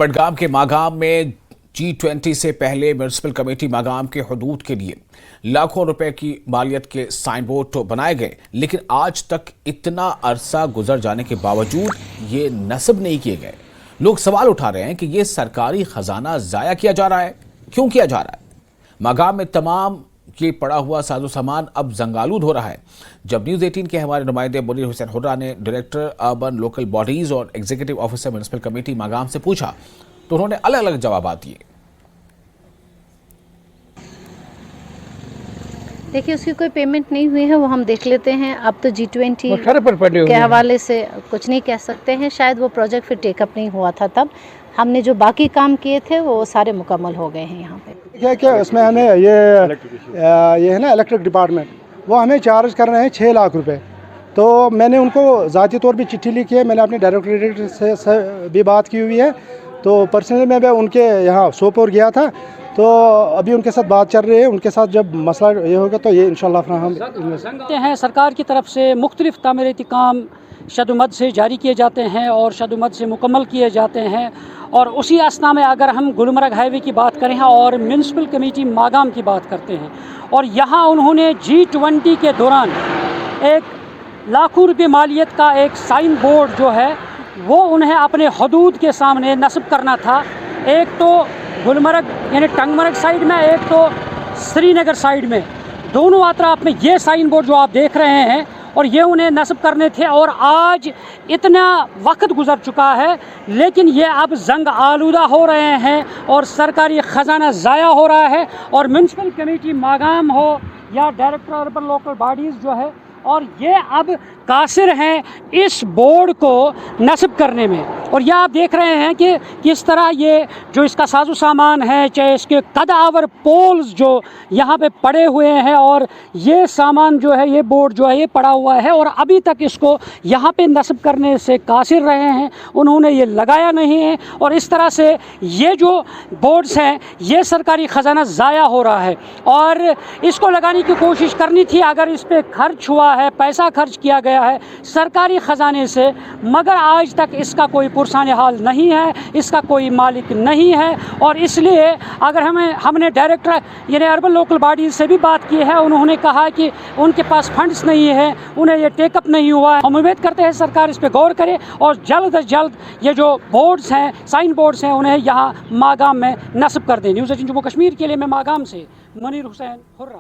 बडगाम के मागाम में G20 से पहले म्यूनिसिपल कमेटी मागाम के हदूद के लिए लाखों रुपए की मालियत के साइन बोर्ड तो बनाए गए, लेकिन आज तक इतना अरसा गुजर जाने के बावजूद ये नस्ब नहीं किए गए। लोग सवाल उठा रहे हैं कि ये सरकारी खजाना जाया किया जा रहा है। क्यों किया जा रहा है? मागाम में तमाम ये पड़ा हुआ साजो सामान अब जंगालूद हो रहा है। जब न्यूज़ 18 के हमारे नुमाइंदे मुनीर हुसैन हुर्रा ने डायरेक्टर अर्बन लोकल बॉडीज और executive officer municipal committee Magam से पूछा तो उन्होंने अलग अलग जवाब दिए। देखिए, उसकी कोई पेमेंट नहीं हुई है, वो हम देख लेते हैं। अब तो G20 के हवाले से कुछ नहीं कह सकते हैं। शायद वो प्रोजेक्ट फिर टेकअप नहीं हुआ था, तब हमने जो बाकी काम किए थे वो सारे मुकम्मल हो गए हैं। यहाँ पे क्या उसमें हमें ये है ना इलेक्ट्रिक डिपार्टमेंट, वो हमें चार्ज कर रहे हैं 6 लाख रुपए। तो मैंने उनको ज़ाती तौर पे चिट्ठी लिखी है, मैंने अपने डायरेक्टर से भी बात की हुई है। तो पर्सनली मैं उनके यहाँ सोपोर गया था, तो अभी उनके साथ बात चल रही है। उनके साथ जब मसला ये होगा तो ये इंशाल्लाह हम हैं। सरकार की तरफ से मुख्तलिफ तामीराती काम शदुमद से जारी किए जाते हैं और शदुमद से मुकम्मल किए जाते हैं। और उसी असना में अगर हम गुलमर्ग हाईवे की बात करें और म्यूनिसिपल कमेटी मागाम की बात करते हैं, और यहाँ उन्होंने G20 के दौरान एक लाखों रुपये मालियत का एक साइन बोर्ड जो है वो उन्हें अपने हदूद के सामने नस्ब करना था। एक तो गुलमर्ग यानी टंगमर्ग साइड में, एक तो श्रीनगर साइड में, दोनों अतराफ में ये साइन बोर्ड जो आप देख रहे हैं, और ये उन्हें नस्ब करने थे। और आज इतना वक्त गुजर चुका है, लेकिन ये अब जंग आलूदा हो रहे हैं और सरकारी ख़जाना ज़ाया हो रहा है। और म्यूनिसिपल कमेटी मागाम हो या डायरेक्टर अर्बन लोकल बॉडीज़ जो है, और ये अब कासिर हैं इस बोर्ड को नस्ब करने में। और यह आप देख रहे हैं कि किस तरह ये जो इसका साजो सामान है, चाहे इसके कदावर पोल्स जो यहाँ पे पड़े हुए हैं, और ये सामान जो है, ये बोर्ड जो है ये पड़ा हुआ है, और अभी तक इसको यहाँ पे नस्ब करने से कासिर रहे हैं, उन्होंने ये लगाया नहीं है। और इस तरह से ये जो बोर्ड्स हैं ये सरकारी ख़जाना ज़ाया हो रहा है, और इसको लगाने की कोशिश करनी थी। अगर इस पर खर्च हुआ है, पैसा खर्च किया गया है सरकारी ख़जाने से, मगर आज तक इसका कोई पुरसान हाल नहीं है, इसका कोई मालिक नहीं है। और इसलिए अगर हमने डायरेक्टर यानी अर्बन लोकल बॉडीज़ से भी बात की है, उन्होंने कहा कि उनके पास फंड्स नहीं है, उन्हें ये टेकअप नहीं हुआ है। हम उम्मीद करते हैं सरकार इस पर गौर करे और जल्द अज जल्द ये जो बोर्ड्स हैं, साइन बोर्ड्स हैं, उन्हें यहाँ मागाम में नस्ब कर दें। न्यूज़ 18 जम्मू कश्मीर के लिए मैं मागाम से मुनीर हुसैन हुर्रा।